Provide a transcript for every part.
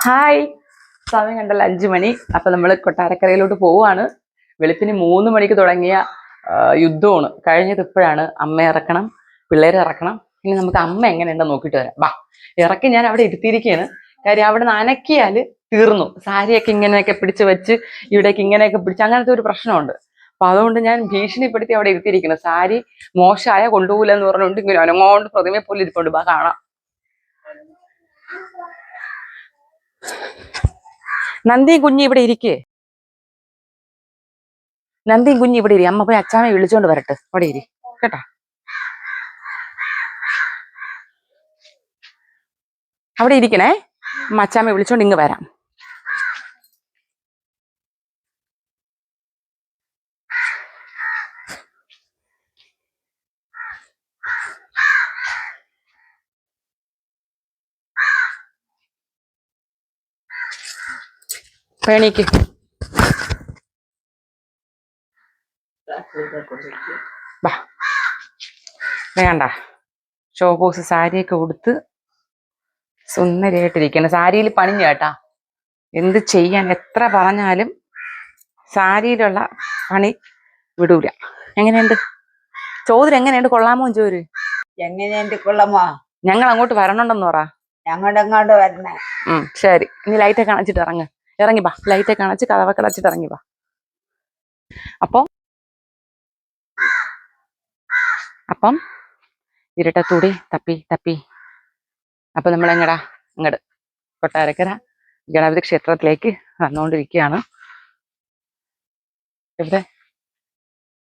Hi, സമയം കണ്ടല്ലോ 5 മണി. അപ്പൊ നമ്മൾ കൊട്ടാരക്കരയിലോട്ട് പോവാണ്. വെളുപ്പിന് 3 മണിക്ക് തുടങ്ങിയ യുദ്ധമാണ് കഴിഞ്ഞത്. ഇപ്പോഴാണ് അമ്മ ഇറക്കണം, പിള്ളേരെ ഇറക്കണം. ഇനി നമുക്ക് അമ്മ എങ്ങനെയുണ്ടെന്ന് നോക്കിയിട്ട് വരാം. വാ, ഇറക്കി ഞാൻ അവിടെ ഇരുത്തിയിരിക്കുകയാണ്. കാര്യം അവിടെ നിന്ന് അനക്കിയാല് തീർന്നു. സാരിയൊക്കെ ഇങ്ങനെയൊക്കെ പിടിച്ച് വെച്ച് ഇവിടേക്ക് ഇങ്ങനെയൊക്കെ പിടിച്ച് അങ്ങനത്തെ ഒരു പ്രശ്നമുണ്ട്. അപ്പൊ അതുകൊണ്ട് ഞാൻ ഭീഷണിപ്പെടുത്തി അവിടെ ഇരുത്തിയിരിക്കണം. സാരി മോശമായ കൊണ്ടുപോകില്ല എന്ന് പറഞ്ഞുകൊണ്ട് ഇങ്ങനെ അനങ്ങോണ്ട് പ്രതിമയെ പോലെ ഇരിപ്പുണ്ട്. വാ കാണാം. നന്ദിയും കുഞ്ഞി ഇവിടെ ഇരിക്കേ. നന്ദിയും കുഞ്ഞി ഇവിടെ ഇരി. അമ്മ പോയി അച്ചാമ്മയെ വിളിച്ചോണ്ട് വരട്ടെ. അവിടെ ഇരി കേട്ടാ. അവിടെ ഇരിക്കണേ. അമ്മ അച്ചാമ്മയെ വിളിച്ചോണ്ട് ഇങ്ങ് വരാം. പേണിക്ക് വേണ്ട. ഷോബോസ് സാരിയൊക്കെ ഉടുത്ത് സുന്ദരിയായിട്ടിരിക്കണം. സാരിയിൽ പണിഞ്ഞു കേട്ടാ. എന്ത് ചെയ്യാൻ എത്ര പറഞ്ഞാലും സാരിയിലുള്ള പണി വിടൂല. എങ്ങനെയുണ്ട് ചോദ്യം? എങ്ങനെയുണ്ട്? കൊള്ളാമോ ചോര്? എങ്ങനെയുണ്ട്? കൊള്ളാമോ? ഞങ്ങൾ അങ്ങോട്ട് വരണുണ്ടെന്ന് പറ. ഞങ്ങളുടെ അങ്ങോട്ട് വരണേ. ശരി, ഇനി ലൈറ്റൊക്കെ അണച്ചിട്ട് ഇറങ്ങി വാ. ലൈറ്റൊക്കെ അണച്ച് കതവൊക്കെ അടച്ചിട്ട് ഇറങ്ങി വാ. അപ്പം ഇരട്ടത്തൂടി തപ്പി തപ്പി അപ്പൊ നമ്മൾ എങ്ങടാ? അങ്ങട് കൊട്ടാരക്കര ഗണപതി ക്ഷേത്രത്തിലേക്ക് വന്നുകൊണ്ടിരിക്കുകയാണ്. എവിടെ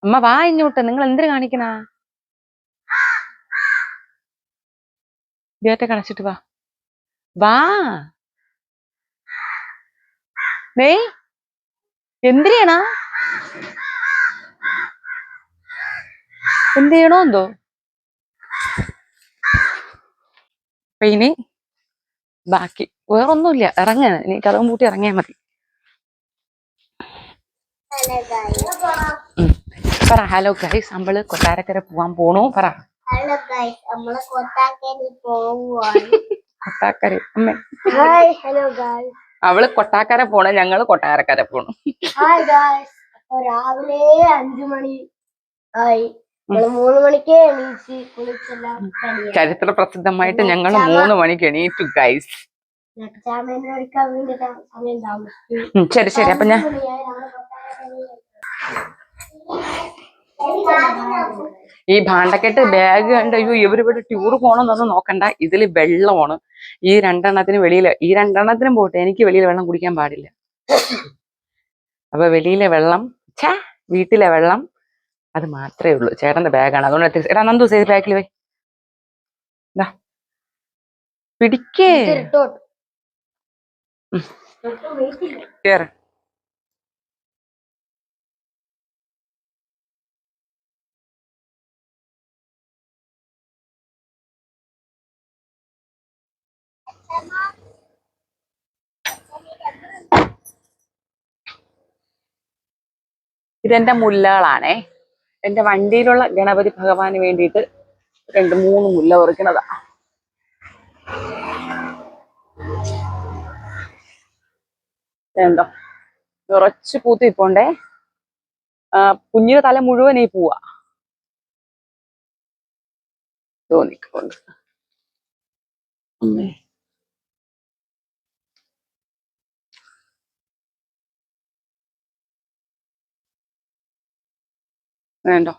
അമ്മ? വാ ഇങ്ങോട്ട്. നിങ്ങൾ എന്തിനു കാണിക്കണ? ഗേറ്റൊക്കെ അടച്ചിട്ട് വാ. വാ. നെയ് എന്തിനാ? എന്ത് ചെയ്യണോ എന്തോ? അപ്പൊ ഇനി ബാക്കി വേറൊന്നുമില്ല. ഇറങ്ങാണ് ഇനി. കഥവും പൂട്ടി ഇറങ്ങിയാൽ മതി. പറ ഹലോ ഗൈസ്, നമ്മള് കൊട്ടാരക്കര പോവാൻ പോണു. പറ ഹലോ ഗൈസ്, നമ്മള് കൊട്ടാരക്കരയിൽ പോവുകയാണ്. കൊട്ടാക്കര അമ്മേ. Hi hello guys. അവള് കൊട്ടാക്കര പോണ, ഞങ്ങള് കൊട്ടാരക്കര പോണു. Hi guys. രാവിലെ 5 മണി ആയി. 3 മണിക്ക് എണീച്ച് കുളിച്ചെല്ലാം ചരിത്ര പ്രസിദ്ധമായിട്ട് ഞങ്ങൾ 3 മണിക്ക് എണീറ്റു ഗൈസ്. ശരി ശരി. അപ്പൊ ഞാൻ ഈ ഭാണ്ഡക്കെട്ട് ബാഗ് കണ്ട് അയ്യോ ഇവരിവിടെ ടൂർ പോകണമെന്നൊന്നും നോക്കണ്ട. ഇതില് വെള്ളമാണ്. ഈ 2 വെളിയില്, ഈ 2 പോട്ടെ, എനിക്ക് വെളിയിൽ വെള്ളം കുടിക്കാൻ പാടില്ല. അപ്പൊ വെളിയിലെ വെള്ളം, വീട്ടിലെ വെള്ളം, അത് മാത്രമേ ഉള്ളൂ. ചേട്ടന്റെ ബാഗാണ്. അതുകൊണ്ട് എടാ നന്ദു സേഫ് ബാഗിൽ പോയി പിടിക്കേ. കേറ്. ഇതെന്റെ മുല്ലകളാണേ. എന്റെ വണ്ടിയിലുള്ള ഗണപതി ഭഗവാന് വേണ്ടിയിട്ട് 2-3 മുല്ല പറിക്കണതാ. എന്തോ നിറച്ച് പൂത്തി ഇപ്പോണ്ടേ. കുഞ്ഞിന് തല മുഴുവൻ ഈ പൂവാ തോന്നിക്കൊണ്ട്. വേണ്ടോ?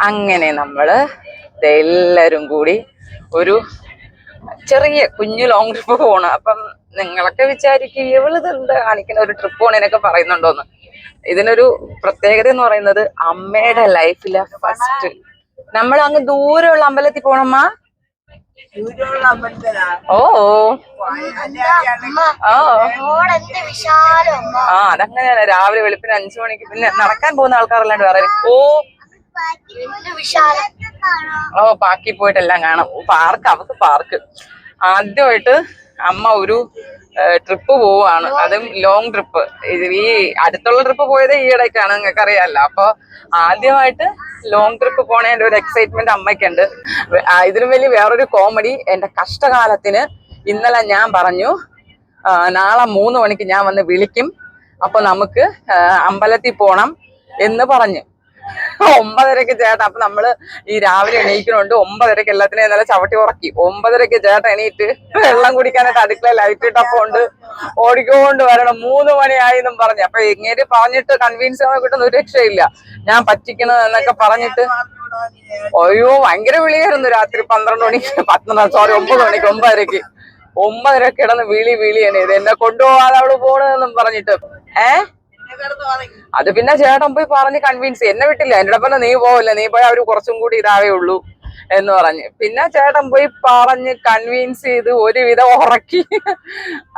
അങ്ങനെ നമ്മള് എല്ലാരും കൂടി ഒരു ചെറിയ കുഞ്ഞു ലോങ് ട്രിപ്പ് പോണ്. അപ്പം നിങ്ങളൊക്കെ വിചാരിക്കും ഇവളിത് എന്താ കാണിക്കുന്ന, ഒരു ട്രിപ്പ് പോണേനൊക്കെ പറയുന്നുണ്ടോന്ന്. ഇതിനൊരു പ്രത്യേകത എന്ന് പറയുന്നത് അമ്മയുടെ ലൈഫിലെ ഫസ്റ്റ് നമ്മൾ അങ്ങ് ദൂരെയുള്ള അമ്പലത്തിൽ പോണമ്മ. ഓ അതങ്ങനെയാണ്. രാവിലെ വെളുപ്പിന് 5 മണിക്ക് പിന്നെ നടക്കാൻ പോകുന്ന ആൾക്കാരല്ലാണ്ട് വേറെ. പാർക്കിൽ പോയിട്ടെല്ലാം കാണാം. അവക്ക് പാർക്ക് ആദ്യമായിട്ട് അമ്മ ഒരു ട്രിപ്പ് പോവാണ്, അതും ലോങ് ട്രിപ്പ്. ഈ അടുത്തുള്ള ട്രിപ്പ് പോയത് ഈ ഇടയ്ക്കാണ്, നിങ്ങൾക്ക് അറിയാമല്ലോ. അപ്പൊ ആദ്യമായിട്ട് ലോങ് ട്രിപ്പ് പോണേന്റെ ഒരു എക്സൈറ്റ്മെന്റ് അമ്മയ്ക്കുണ്ട്. ഇതിലും വലിയ വേറൊരു കോമഡി, എന്റെ കഷ്ടകാലത്തിന് ഇന്നലെ ഞാൻ പറഞ്ഞു നാളെ 3 മണിക്ക് ഞാൻ വന്ന് വിളിക്കും, അപ്പൊ നമുക്ക് അമ്പലത്തിൽ പോണം എന്ന് പറഞ്ഞു. 9:30 ചേട്ടൻ, അപ്പൊ നമ്മള് ഈ രാവിലെ എണീക്കണോണ്ട് 9:30 എല്ലാത്തിനെയും ഇന്നലെ ചവിട്ടി ഉറക്കി. 9:30 ചേട്ടൻ എണീറ്റ് വെള്ളം കുടിക്കാനായിട്ട് അടുക്കള ലൈറ്റ് ഇട്ടപ്പോണ്ട് ഓടിക്കൊണ്ട് വരണം, 3 മണിയായി എന്നും പറഞ്ഞു. അപ്പൊ ഇങ്ങനെ പറഞ്ഞിട്ട് കൺവിൻസ് ചെയ്യാൻ കിട്ടുന്ന ഒരു രക്ഷയില്ല, ഞാൻ പറ്റിക്കണത് എന്നൊക്കെ പറഞ്ഞിട്ട്. അയ്യോ ഭയങ്കര വിളിയായിരുന്നു രാത്രി 12 മണിക്ക് 9 മണിക്ക് 9:30 കിടന്ന് വിളിയാണ് ഇത്, എന്നെ കൊണ്ടുപോകാതെ അവള് പോണെന്നും പറഞ്ഞിട്ട്. അത് പിന്നെ ചേട്ടൻ പോയി പറഞ്ഞ് കൺവിൻസ്, എന്നെ വിട്ടില്ല. എന്റെ അടുപ്പം നീ പോവില്ല, നീ പോയി അവര് കുറച്ചും കൂടി ഇതാവേ ഉള്ളൂ എന്ന് പറഞ്ഞ് പിന്നെ ചേട്ടൻ പോയി പറഞ്ഞ് കൺവിൻസ് ചെയ്ത് ഒരുവിധം ഉറക്കി.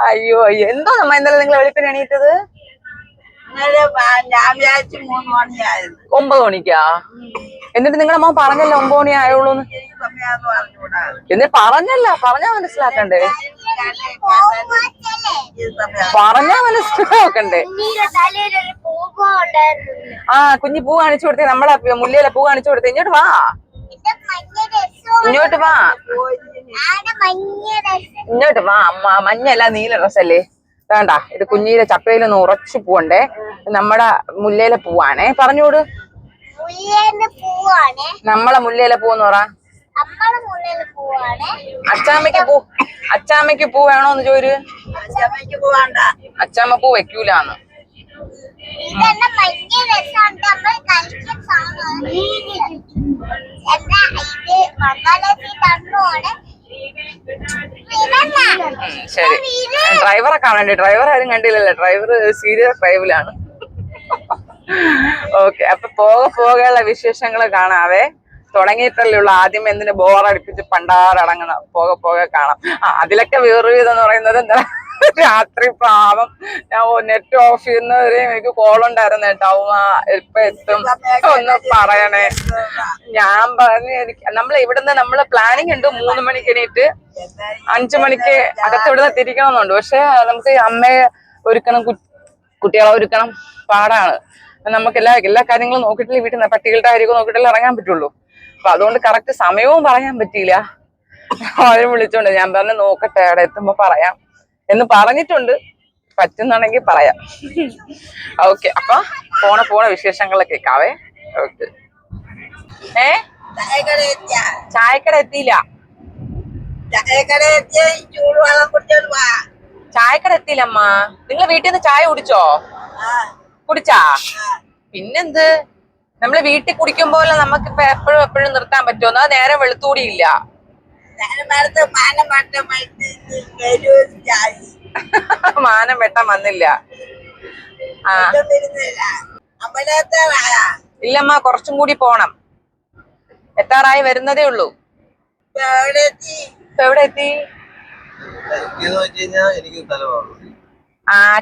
അയ്യോ എന്തോ നമ്മ ഇന്നലെ നിങ്ങൾ വെളുപ്പിന് എണീറ്റത്? ഞാൻ വിചാരിച്ചു 3 മണിയായിരുന്നു. 9 മണിക്കാ? എന്നിട്ട് നിങ്ങളെ അമ്മ പറഞ്ഞല്ലോ 9 മണി ആയുള്ളൂന്ന്. എന്നിട്ട് പറഞ്ഞാ മനസ്സിലാക്കണ്ടേ? പറഞ്ഞാ മനസ്സിലാക്കണ്ടേ? കുഞ്ഞി പൂ കാണിച്ചു കൊടുത്തേ, നമ്മളെ മുല്ലയിലെ പൂ കാണിച്ചു കൊടുത്തേ. ഇങ്ങോട്ട് വാ, ഇങ്ങോട്ട് വാ, ഇങ്ങോട്ട് വാ. മഞ്ഞല്ല നീല ഡ്രസ്സല്ലേ? വേണ്ട, ഇത് കുഞ്ഞിയുടെ ചപ്പയിലൊന്ന് ഉറച്ചു പോവണ്ടേ. നമ്മുടെ മുല്ലയിലെ പൂവാണേ, പറഞ്ഞോട്. നമ്മളെ മുല്ലയിലെ പൂന്ന് പറ. അച്ചാമ്മയ്ക്ക് പൂ വേണോന്ന് ചോര്. അച്ചാമ്മ പൂ വെക്കൂലാന്ന്. ശരി, ഡ്രൈവറെ കാണണ്ടേ? ഡ്രൈവർ ആരും കണ്ടില്ലല്ലോ, ഡ്രൈവർ സീരിയസ് ഡ്രൈവിലാണ്. ഓക്കെ, അപ്പൊ പോകെയുള്ള വിശേഷങ്ങൾ കാണാവേ. തുടങ്ങിയിട്ടല്ലേ ഉള്ളു, ആദ്യം എന്തിന് ബോറടിപ്പിച്ച് പണ്ടാറടങ്ങണം. പോകെ കാണാം. അതിലൊക്കെ വേറൊരു ഇതെന്ന് പറയുന്നത് എന്താ, രാത്രി പാവം ഞാൻ നെറ്റ് ഓഫ് ചെയ്യുന്നവരെയും എനിക്ക് കോളുണ്ടായിരുന്നു കേട്ടോ. ഇപ്പൊ എത്തും ഒന്ന് പറയണേ. ഞാൻ പറഞ്ഞു നമ്മൾ ഇവിടുന്ന് നമ്മള് പ്ലാനിങ് ഉണ്ട് 3 മണിക്ക് എണീറ്റ് 5 മണിക്ക് അകത്ത് ഇവിടുന്ന് തിരിക്കണമെന്നുണ്ട്. പക്ഷെ നമുക്ക് അമ്മയെ ഒരുക്കണം, കുട്ടികളെ ഒരുക്കണം, പാടാണ്. നമുക്ക് എല്ലാ കാര്യങ്ങളും നോക്കിയിട്ടില്ല, വീട്ടിൽ നിന്ന് പട്ടികളുടെ കാര്യമൊക്കെ നോക്കിയിട്ടല്ലേ ഇറങ്ങാൻ പറ്റുള്ളൂ. അപ്പൊ അതുകൊണ്ട് കറക്റ്റ് സമയവും പറയാൻ പറ്റിയില്ല. അവരും വിളിച്ചോണ്ട് ഞാൻ പറഞ്ഞു നോക്കട്ടെ അവിടെ എത്തുമ്പോ പറയാം എന്ന് പറഞ്ഞിട്ടുണ്ട്. പറ്റുന്നാണെങ്കിൽ പറയാം. ഓക്കെ, അപ്പൊ പോണ വിശേഷങ്ങളൊക്കെ കേൾക്കാവേ. ഓക്കെ. ചായക്കട എത്തിയില്ല. ചായക്കട എത്തിയില്ല അമ്മ. നിങ്ങൾ വീട്ടിൽ നിന്ന് ചായ കുടിച്ചാ? പിന്നെന്ത്, നമ്മള് വീട്ടിൽ കുടിക്കുമ്പോലെ നമുക്ക് ഇപ്പൊ എപ്പോഴും നിർത്താൻ പറ്റുമോ? അത് നേരെ വെളുത്തൂടിയില്ല. മാനം വെട്ടാൻ വന്നില്ല. ഇല്ലമ്മ, കുറച്ചും കൂടി പോണം. എത്താറായി വരുന്നതേ ഉള്ളൂ. എവിടെ എത്തി?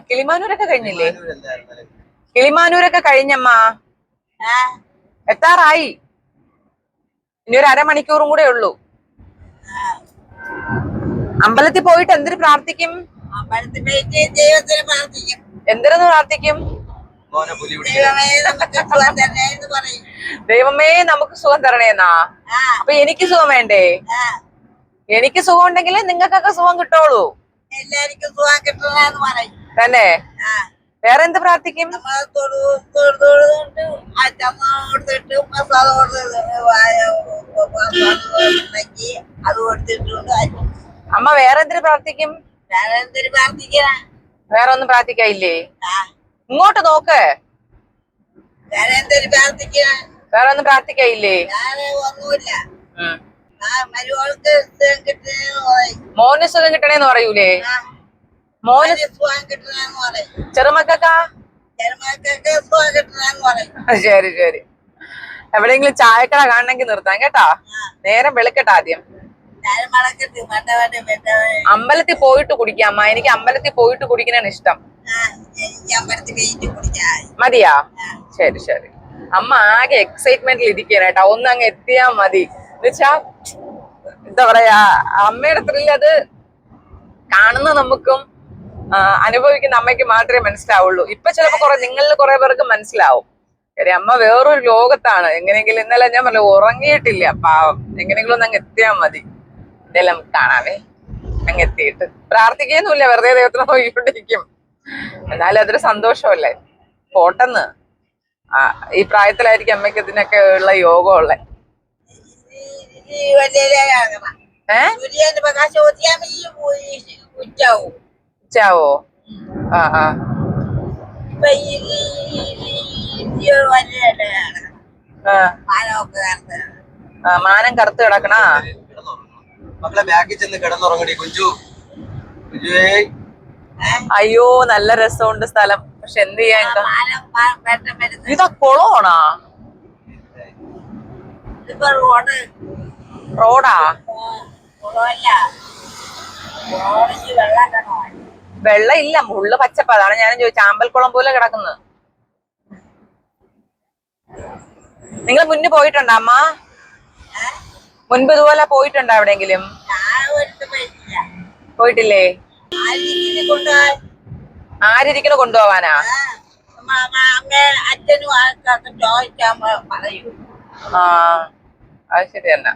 കിളിമാനൂരൊക്കെ കഴിഞ്ഞില്ലേ? കിളിമാനൂരൊക്കെ കഴിഞ്ഞമ്മ, എത്താറായി. ഇനി ഒരു അരമണിക്കൂറും കൂടെ ഉള്ളൂ. അമ്പലത്തിൽ പോയിട്ട് എന്തിനു പ്രാർത്ഥിക്കും? എന്തിനു പ്രാർത്ഥിക്കും? ദൈവമേ നമുക്ക് സുഖം തരണേന്നാ. അപ്പൊ എനിക്ക് സുഖം വേണ്ടേ? എനിക്ക് സുഖം ഉണ്ടെങ്കിൽ നിങ്ങൾക്കൊക്കെ സുഖം കിട്ടുള്ളൂ. തന്നെ വേറെ എന്ത് പ്രാർത്ഥിക്കും? അമ്മ വേറെ എന്തിനു പ്രാർത്ഥിക്കും? വേറെ ഒന്നും പ്രാർത്ഥിക്കായില്ലേ? ഇങ്ങോട്ട് നോക്ക്. വേറെ ഒന്നും പ്രാർത്ഥിക്കായില്ലേ? മോന് സുഖം കിട്ടണേന്ന് പറയൂലേ? മോന് ചെറുമക്കാ? ശരി. എവിടെയെങ്കിലും ചായക്കട കാണണമെങ്കിൽ നിർത്താം കേട്ടാ. നേരം വെളുക്കട്ടെ ആദ്യം. അമ്പലത്തിൽ പോയിട്ട് കുടിക്കാമ്മ. എനിക്ക് അമ്പലത്തിൽ പോയിട്ട് കുടിക്കാനാണ് ഇഷ്ടം. മതിയാ? ശരി. അമ്മ ആകെ എക്സൈറ്റ്മെന്റിൽ ഇരിക്കാനായിട്ടാ. ഒന്ന് അങ്ങ് എത്തിയാ മതി. എന്നുവെച്ചാ എന്താ പറയാ, അമ്മയുടെ ത്രില്ല് അത് കാണുന്ന നമുക്കും അനുഭവിക്കുന്ന അമ്മയ്ക്ക് മാത്രമേ മനസ്സിലാവുള്ളൂ. ഇപ്പൊ ചിലപ്പോ നിങ്ങളിൽ കുറെ പേർക്ക് മനസ്സിലാവും. കാര്യം അമ്മ വേറൊരു ലോകത്താണ്. എങ്ങനെയെങ്കിലും ഇന്നലെ ഞാൻ പറഞ്ഞു ഉറങ്ങിയിട്ടില്ല, പാവം. എങ്ങനെയെങ്കിലും ഒന്ന് അങ്ങ് എത്തിയാൽ മതി, ഇതെല്ലാം കാണാവേ. അങ്ങ് എത്തിയിട്ട് പ്രാർത്ഥിക്കുന്നില്ല, വെറുതെ ദൈവത്തിനെ നോക്കിക്കൊണ്ടിരിക്കും. എന്നാലും അതൊരു സന്തോഷമല്ലേ. പോട്ടെന്ന്. ഈ പ്രായത്തിലായിരിക്കും അമ്മയ്ക്ക് ഇതിനൊക്കെ ഉള്ള യോഗം ഉള്ളെ. ഉച്ചാവോ? മാനം കറുത്ത് കിടക്കണ. മക്കളെ ബാക്കിൽ ചെന്ന് കിടന്നുറങ്ങടി കുഞ്ചു. അയ്യോ നല്ല രസമുണ്ട് സ്ഥലം. പക്ഷെ എന്ത് ചെയ്യാൻ, ഇതാ കുളമാണോ? റോഡാ? വെള്ളം ഇല്ല, മുള്ളു പച്ചപ്പ്. അതാണ് ഞാനും ചോദിച്ചത്. ആമ്പൽക്കുളം പോലെ കിടക്കുന്നത്. നിങ്ങൾ മുന്നേ പോയിട്ടുണ്ടോ അമ്മ? മുൻപ് ഇതുപോലെ പോയിട്ടുണ്ടോ എവിടെയെങ്കിലും? പോയിട്ടില്ലേ? ആരിരിക്കണ കൊണ്ടുപോവാനാ? അത് ശരി തന്നെ.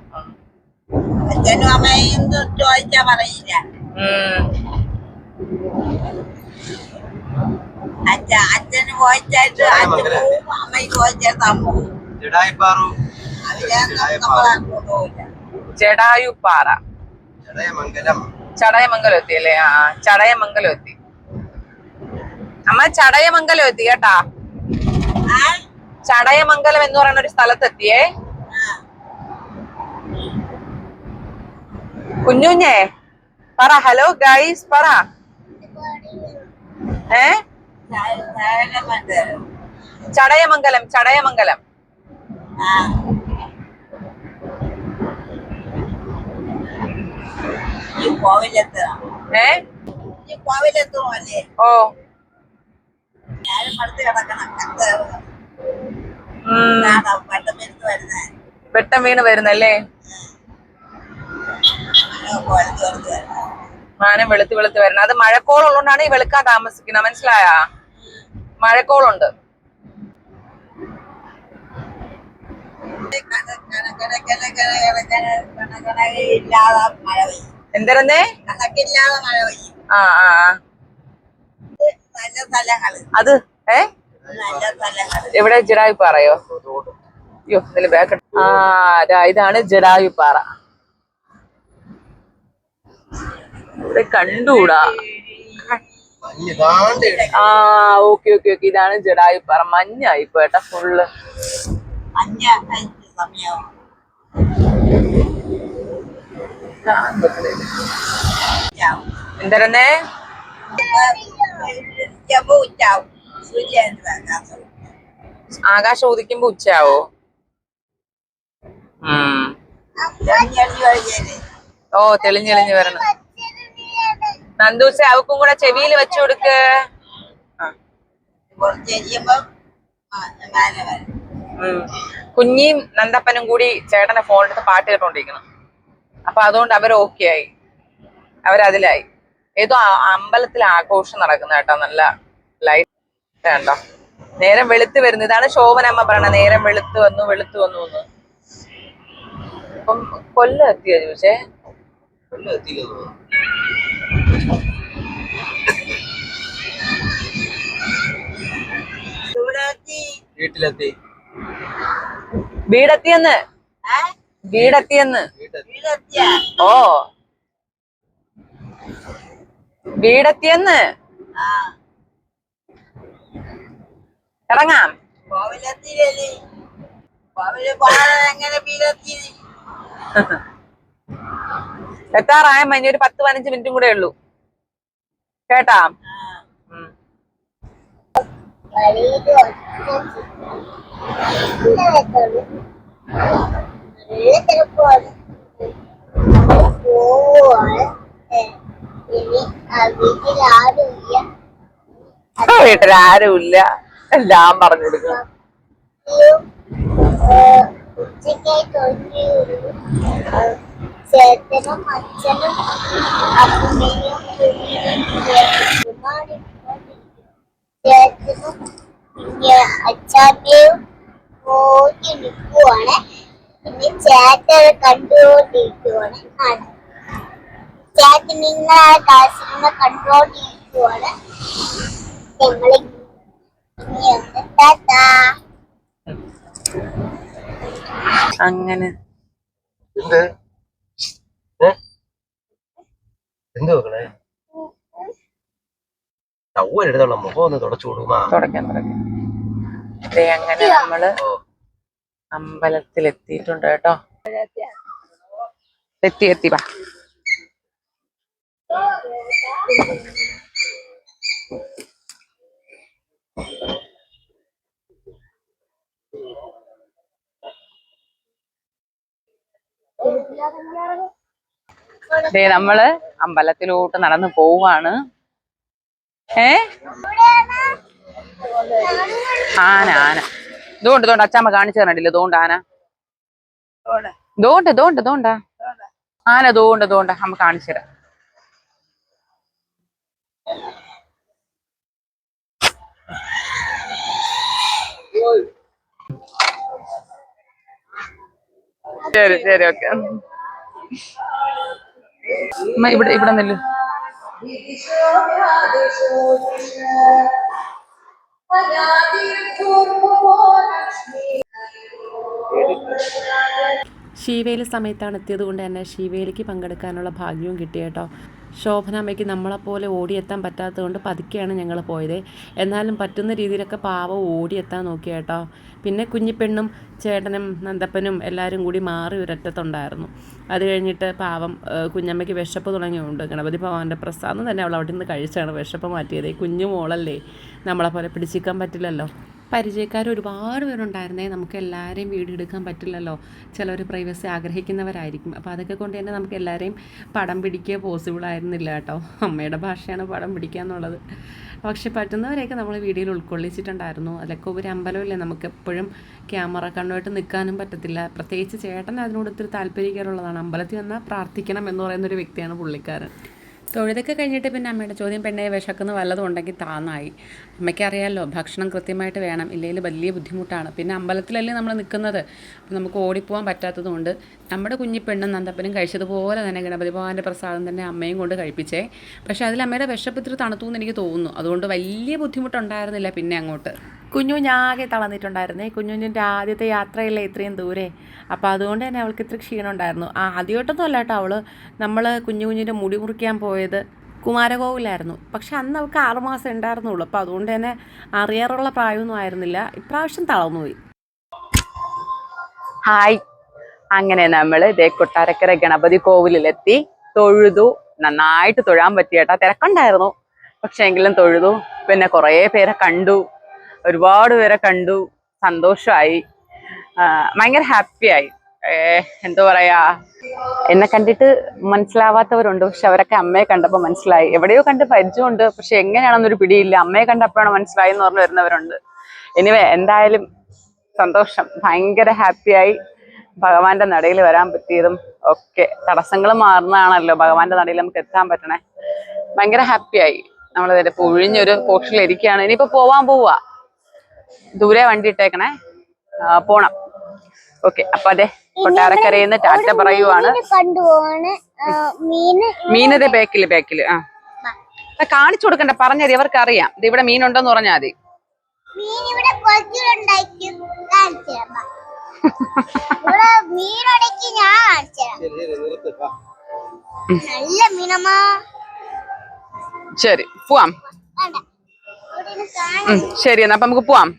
അച്ഛനും അമ്മയും ചോദിച്ചാ പറയില്ല. അച്ഛന് ചോദിച്ചായിട്ട് അച്ഛൻ പോവും, അമ്മയ്ക്ക് ചോദിച്ചായിട്ട് അമ്മ പോവും. ജടായുപ്പാറ, ചടയമംഗലം എത്തി അല്ലേ? ചടയമംഗലം എത്തി അമ്മ. ചടയമംഗലം എത്തി കേട്ടാ. ചടയമംഗലം എന്ന് പറയുന്ന ഒരു സ്ഥലത്തെത്തിയേ. കുഞ്ഞുഞ്ഞേ പറ, ഹലോ ഗൈസ് പറ. ചടയമംഗലം, ചടയമംഗലം. ഓ വെട്ടം വീണ് വരുന്നല്ലേ? മാനം വെളുത്ത് വെളുത്ത് വരണം. അത് മഴക്കോളുള്ളതുകൊണ്ടാണ് ഈ വെളുക്കാൻ താമസിക്കുന്നത്, മനസ്സിലായ? മഴക്കോളുണ്ട്. എന്തരന്നേ? അത് എവിടെ? ജടായുപ്പാറയോ? അയ്യോ ഇതില് ബാക്ക്. ഇതാണ് ജടായുപ്പാറ. ഇവിടെ കണ്ടൂടാ. Okay okay okay. ഇതാണ് ജടായുപ്പാറ. മഞ്ഞായി ഇപ്പൊ ഏട്ടാ ഫുള്ള്. എന്തരന്നേ? ആകാശം ഉദിക്കുമ്പോ ഉച്ചയാവോ? ഓ തെളിഞ്ഞെളിഞ്ഞ് വരണം. നന്ദൂസെ അവക്കും കൂടെ ചെവിയിൽ വെച്ചു കൊടുക്ക്. കുഞ്ഞിയും നന്ദപ്പനും കൂടി ചേട്ടനെ ഫോണെടുത്ത് പാട്ട് കേട്ടോണ്ടിരിക്കണം. അപ്പൊ അതുകൊണ്ട് അവർ ഓക്കെ ആയി, അവരതിലായി. ഏതോ അമ്പലത്തിൽ ആഘോഷം നടക്കുന്ന കേട്ടോ. നല്ല ലൈറ്റ് കണ്ടോ? നേരം വെളുത്ത് വരുന്നു. ഇതാണ് ശോഭനമ്മ പറയണ, നേരം വെളുത്ത് വന്നു വെളുത്ത് വന്നു എന്ന്. അപ്പം കൊല്ലം എത്തിയോ ചോദിച്ചേ? വീട്ടിലെത്തി. വീടെത്തിയെന്ന്. വീടെത്തിയെന്ന്. ഓ വീടെത്തിയെന്ന്. ഇറങ്ങാം. എത്താറായമ്മ. ഇനി ഒരു 10-15 മിനിറ്റും കൂടെ ഉള്ളൂ കേട്ടാ. വീട്ടിലാരുമില്ല, എല്ലാം പറഞ്ഞു കൊടുക്കണം. ചേട്ടനും അച്ഛനും അമ്മയും ചേട്ടനും പിന്നെ അച്ഛാമ്മയും നോക്കി നിൽക്കുവാണ്. പിന്നെ ചേട്ടൻ കണ്ടുകൊണ്ടിരിക്കുവാണ്. ചേട്ടൻ നിങ്ങളെ സിനിമ കണ്ടുകൊണ്ടിരിക്കുവാണ്. ഞങ്ങള് അങ്ങനെ എന്ത് എന്ത് നോക്കണേ ചവ്വലെടുത്തോളാം മുഖം ഒന്ന് തുടച്ചു കൊടുക്കുമാ. തുടക്കാം. അങ്ങനെ നമ്മള് അമ്പലത്തിൽ എത്തിയിട്ടുണ്ട് കേട്ടോ. എത്തി വാ. നമ്മള് അമ്പലത്തിലോട്ട് നടന്നു പോവാണ്. ആന ഇതുകൊണ്ട് അച്ചാമ്മ കാണിച്ചു തരണ്ടില്ല. ഇതുകൊണ്ട് ആന ഇതുകൊണ്ട് ആന ഇതുകൊണ്ട് അമ്മ കാണിച്ചു തരാം. ശരി ഓക്കെ. ഇവിടെ നില്ല്. ശീവേലി സമയത്താണ് എത്തിയത് കൊണ്ട് തന്നെ ശീവേലിക്ക് പങ്കെടുക്കാനുള്ള ഭാഗ്യവും കിട്ടി കേട്ടോ. ശോഭനാമ്മയ്ക്ക് നമ്മളെപ്പോലെ ഓടിയെത്താൻ പറ്റാത്തത് കൊണ്ട് പതുക്കെയാണ് ഞങ്ങൾ പോയത്. എന്നാലും പറ്റുന്ന രീതിയിലൊക്കെ പാവം ഓടിയെത്താൻ നോക്കി കേട്ടോ. പിന്നെ കുഞ്ഞിപ്പെണ്ണും ചേട്ടനും നന്ദപ്പനും എല്ലാവരും കൂടി മാറി ഒരറ്റത്തുണ്ടായിരുന്നു. അത് കഴിഞ്ഞിട്ട് പാവം കുഞ്ഞമ്മയ്ക്ക് വിശപ്പ് തുടങ്ങിയുണ്ട്. ഗണപതി ഭഗവാന്റെ പ്രസാദം തന്നെ അവൾ അവിടെ നിന്ന് കഴിച്ചാണ് വിശപ്പ് മാറ്റിയത്. കുഞ്ഞു മോളല്ലേ, നമ്മളെപ്പോലെ പിടിച്ചിരിക്കാൻ പറ്റില്ലല്ലോ. പരിചയക്കാർ ഒരുപാട് പേരുണ്ടായിരുന്നേ. നമുക്ക് എല്ലാവരെയും വീഡിയോ എടുക്കാൻ പറ്റില്ലല്ലോ. ചിലർ പ്രൈവസി ആഗ്രഹിക്കുന്നവരായിരിക്കും. അപ്പോൾ അതൊക്കെ കൊണ്ട് തന്നെ നമുക്ക് എല്ലാവരെയും പടം പിടിക്കുക പോസിബിൾ ആയിരുന്നില്ല കേട്ടോ. അമ്മയുടെ ഭാഷയാണ് പടം പിടിക്കുക എന്നുള്ളത്. പക്ഷെ പറ്റുന്നവരെയൊക്കെ നമ്മൾ വീഡിയോയിൽ ഉൾക്കൊള്ളിച്ചിട്ടുണ്ടായിരുന്നു. അതിലൊക്കെ ഒരു അമ്പലമില്ലേ, നമുക്ക് എപ്പോഴും ക്യാമറ കണ്ണുമായിട്ട് നിൽക്കാനും പറ്റത്തില്ല. പ്രത്യേകിച്ച് ചേട്ടൻ അതിനോട് ഒത്തിരി താല്പര്യക്കാരുള്ളതാണ്. അമ്പലത്തിൽ വന്നാൽ പ്രാർത്ഥിക്കണം എന്ന് പറയുന്നൊരു വ്യക്തിയാണ് പുള്ളിക്കാരൻ. തൊഴുതൊക്കെ കഴിഞ്ഞിട്ട് പിന്നെ അമ്മയുടെ ചോദ്യം, പെണ്ണെ വിശക്കുന്ന വല്ലതും ഉണ്ടെങ്കിൽ താന്നായി. അമ്മയ്ക്കറിയാമല്ലോ ഭക്ഷണം കൃത്യമായിട്ട് വേണം, ഇല്ലെങ്കിൽ വലിയ ബുദ്ധിമുട്ടാണ്. പിന്നെ അമ്പലത്തിലല്ലേ നമ്മൾ നിൽക്കുന്നത്, അപ്പോൾ നമുക്ക് ഓടിപ്പോകാൻ പറ്റാത്തതുകൊണ്ട് നമ്മുടെ കുഞ്ഞിപ്പെണ്ണും നന്ദപ്പനും കഴിച്ചതുപോലെ തന്നെ ഗണപതി ഭഗവാന്റെ പ്രസാദം തന്നെ അമ്മയും കൊണ്ട് കഴിപ്പിച്ചേ. പക്ഷേ അതിൽ അമ്മയുടെ വിശപ്പിത്തിരി തണുത്തു എന്ന് എനിക്ക് തോന്നുന്നു. അതുകൊണ്ട് വലിയ ബുദ്ധിമുട്ടുണ്ടായിരുന്നില്ല. പിന്നെ അങ്ങോട്ട് കുഞ്ഞുഞ്ഞാകെ തളർന്നിട്ടുണ്ടായിരുന്നേ. കുഞ്ഞുഞ്ഞിൻ്റെ ആദ്യത്തെ യാത്രയല്ലേ ഇത്രയും ദൂരെ, അപ്പോൾ അതുകൊണ്ട് തന്നെ അവൾക്ക് ഇത്ര ക്ഷീണം ഉണ്ടായിരുന്നു. ആദ്യമായിട്ടൊന്നും അല്ല കേട്ടോ. നമ്മൾ കുഞ്ഞിൻ്റെ മുടി മുറിക്കാൻ പോയത് കുമാരകോവിലായിരുന്നു. പക്ഷെ അന്ന് അവൾക്ക് 6 മാസം ഉണ്ടായിരുന്നുള്ളൂ. അപ്പോൾ അതുകൊണ്ട് തന്നെ അറിയാറുള്ള പ്രായമൊന്നും ആയിരുന്നില്ല. ഇപ്രാവശ്യം തളർന്നുപോയി. ഹായ്. അങ്ങനെ നമ്മൾ ഇതേ കൊട്ടാരക്കര ഗണപതി കോവിലെത്തി. തൊഴുതു. നന്നായിട്ട് തൊഴാൻ പറ്റിയേട്ടാ. തിരക്കുണ്ടായിരുന്നു, പക്ഷെ എങ്കിലും തൊഴുതു. പിന്നെ കുറേ പേരെ കണ്ടു, ഒരുപാട് പേരെ കണ്ടു. സന്തോഷമായി, ഭയങ്കര ഹാപ്പിയായി. എന്താ പറയാ, എന്നെ കണ്ടിട്ട് മനസ്സിലാവാത്തവരുണ്ട്, പക്ഷെ അവരൊക്കെ അമ്മയെ കണ്ടപ്പോൾ മനസ്സിലായി. എവിടെയോ കണ്ട് പരിചയമുണ്ട്, പക്ഷെ എങ്ങനെയാണെന്നൊരു പിടിയില്ല. അമ്മയെ കണ്ടപ്പോഴാണ് മനസ്സിലായി എന്ന് പറഞ്ഞു വരുന്നവരുണ്ട്. എനിവേ എന്തായാലും സന്തോഷം, ഭയങ്കര ഹാപ്പിയായി. ഭഗവാന്റെ നടയിൽ വരാൻ പറ്റിയതും ഒക്കെ തടസ്സങ്ങൾ മാറുന്നതാണല്ലോ ഭഗവാന്റെ നടയിൽ നമുക്ക് എത്താൻ പറ്റണേ. ഭയങ്കര ഹാപ്പിയായി. നമ്മളിതിന്റെ പൊഴിഞ്ഞൊരു പോർഷനിൽ ഇരിക്കുകയാണ്. ഇനിയിപ്പോ പോവാ. ദൂരെ വണ്ടി ഇട്ടേക്കണേ, പോണം. ഓക്കെ, അപ്പൊ അതെ കൊട്ടാരക്കരയിൽ നിന്ന് ടാറ്റ പറയുവാണ്. മീനത് ബേക്കില് കാണിച്ചു കൊടുക്കണ്ട, പറഞ്ഞത് ഇവർക്ക് അറിയാം. ഇത് ഇവിടെ മീനുണ്ടോന്ന് പറഞ്ഞാൽ മതി. ശരി, പോവാം. ശരി, എന്നാ അപ്പൊ നമുക്ക് പോവാം.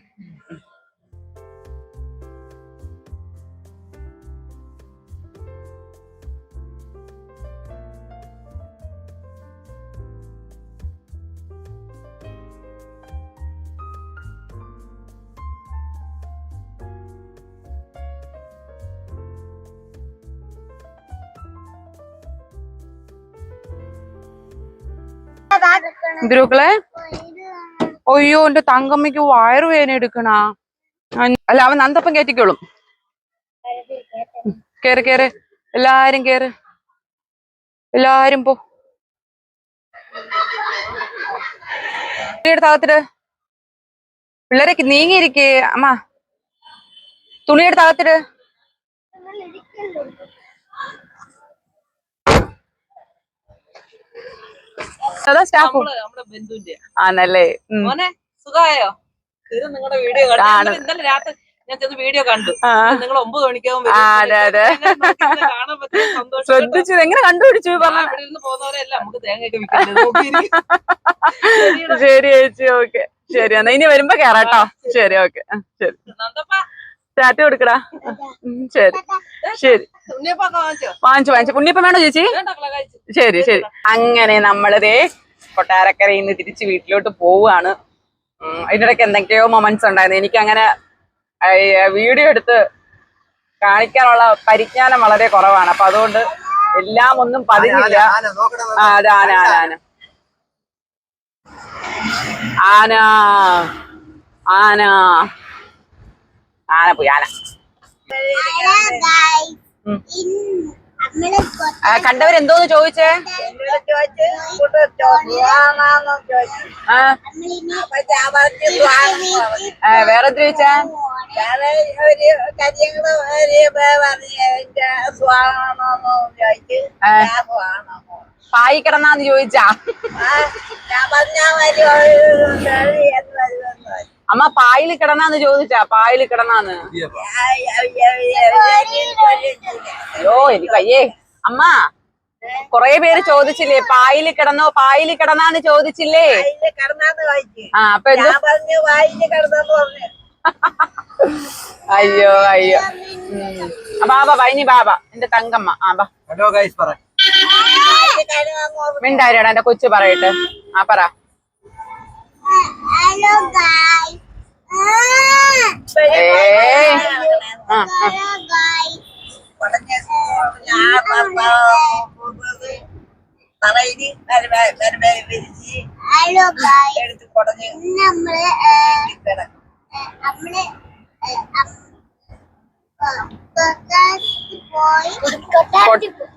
ഗ്രൂപ്പിലെ അയ്യോ, എന്റെ തങ്കമ്മയ്ക്ക് വയറുവേദന എടുക്കണ. അല്ല, അവൻ നന്ദപ്പം കയറ്റിക്കോളും. കേറ്, എല്ലാരും കേറ്, എല്ലാരും പോ. തുണിയെടുത്ത് അകത്തിട്ട്. പിള്ളേരെ നീങ്ങിയിരിക്കേ അമ്മ. തുണിയെടുത്ത് അകത്തിട്ട്. അതാ സ്റ്റാഫ് നമ്മുടെ ബന്ധുവിന്റെ ആണല്ലേ. മോനെ സുഖമായോ? ഇത് നിങ്ങളുടെ വീഡിയോ കണ്ടു. ഇന്നലെ രാത്രി ഞാൻ ചെന്ന് വീഡിയോ കണ്ടു. നിങ്ങൾ 9 മണിക്കാവും കാണാൻ പറ്റിയ സന്തോഷം. ശ്രദ്ധിച്ചു. എങ്ങനെ കണ്ടുപിടിച്ചു? ഇവിടെ നിന്ന് പോകുന്നവരെല്ലാം നമുക്ക് തേങ്ങയൊക്കെ വിൽക്കണ്ടേ. ശരി ചേച്ചി. ഓക്കെ ശരി. എന്നാ ഇനി വരുമ്പോ കേറാട്ടോ. ശരി ഓക്കെ. ശരി ചാറ്റ് കൊടുക്കടാ. ശരി ശരി. വാങ്ങിച്ചു. ഉണ്ണിയപ്പം വേണോ ചേച്ചി? ശരി ശരി. അങ്ങനെ നമ്മളിതേ കൊട്ടാരക്കരയിൽ നിന്ന് തിരിച്ച് വീട്ടിലോട്ട് പോവാണ്. ഇതിനിടയ്ക്ക് എന്തൊക്കെയോ മൊമെന്റ്സ് ഉണ്ടായിരുന്നു. എനിക്ക് അങ്ങനെ വീഡിയോ എടുത്ത് കാണിക്കാനുള്ള പരിജ്ഞാനം വളരെ കുറവാണ്. അപ്പൊ അതുകൊണ്ട് എല്ലാം ഒന്നും പതിഞ്ഞില്ല. അത് ആന ആന ആന ആന പോയി. ആന കണ്ടവരെന്തോന്ന് ചോദിച്ചേ? വേറെ എന്ത് ചോദിച്ചാ? പായി കിടന്നാന്ന് ചോദിച്ചാ? അമ്മ പായില് കിടന്നാന്ന് ചോദിച്ചാ? പായില് കിടന്നാന്ന്. അയ്യോ എനിക്ക് അയ്യേ. അമ്മ കൊറേ പേര് ചോദിച്ചില്ലേ പായില് കിടന്നോ? പായില് കിടന്നാന്ന് ചോദിച്ചില്ലേ? ആ അപ്പൊ അയ്യോ അയ്യോ. ബാബ വൈനി ബാബ എന്റെ തങ്കമ്മ. മിണ്ടായിരടാ എന്റെ കൊച്ചു പറയട്ടെ. പറ.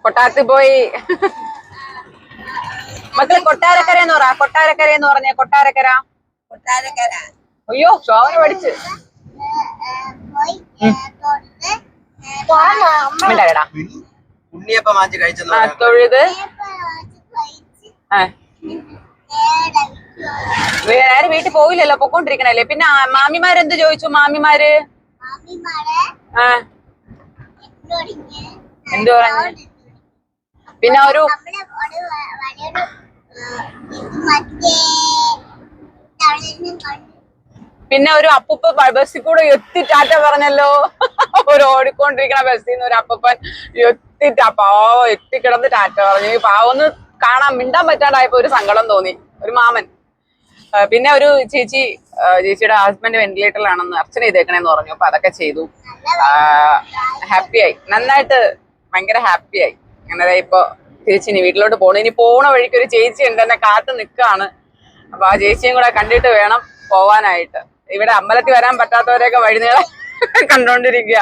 കൊട്ടാരത്തിൽ പോയി. മക്കളെ കൊട്ടാരക്കര എന്ന് പറ. കൊട്ടാരക്കര എന്ന് പറഞ്ഞേ. കൊട്ടാരക്കര. അയ്യോ ശോഭന പഠിച്ച്. മിണ്ടായിരടാ. ഉണ്ണിയപ്പം വാങ്ങിച്ച് കഴിച്ചെന്ന് തൊഴുത് നേരെ വീട്ടിൽ പോയില്ലല്ലോ. പൊക്കോണ്ടിരിക്കണല്ലേ. പിന്നെ മാമിമാരെന്ത് ചോദിച്ചു? മാമിമാര് എന്തു പറഞ്ഞു? പിന്നെ ഒരു അപ്പൂപ്പ ബസ്സിൽ കൂടെ എത്തി ടാറ്റ പറഞ്ഞല്ലോ. ഒരു ഓടിക്കൊണ്ടിരിക്കണ ബസ്സിൽ നിന്ന് ഒരു അപ്പൂപ്പൻ എത്തിക്കിടന്ന് ടാറ്റ പറഞ്ഞു. പാവൊന്ന് കാണാൻ മിണ്ടാൻ പറ്റാണ്ടായപ്പോ ഒരു സങ്കടം തോന്നി. ഒരു മാമൻ. പിന്നെ ഒരു ചേച്ചിയുടെ ഹസ്ബൻഡ് വെന്റിലേറ്ററിലാണെന്ന് അർച്ചന ചെയ്തേക്കണേന്ന് പറഞ്ഞു. അപ്പൊ അതൊക്കെ ചെയ്തു. ഹാപ്പിയായി. നന്നായിട്ട് ഭയങ്കര ഹാപ്പിയായി. അങ്ങനെ ഇപ്പൊ തിരിച്ചിനി വീട്ടിലോട്ട് പോകണം. ഇനി പോണ വഴിക്ക് ഒരു ചേച്ചി ഉണ്ട് എന്നെ കാത്തു നിൽക്കാണ്. അപ്പൊ ആ ചേച്ചിയും കൂടെ കണ്ടിട്ട് വേണം പോവാനായിട്ട്. ഇവിടെ അമ്പലത്തിൽ വരാൻ പറ്റാത്തവരെയൊക്കെ വഴിനീളെ കണ്ടോണ്ടിരിക്കുക.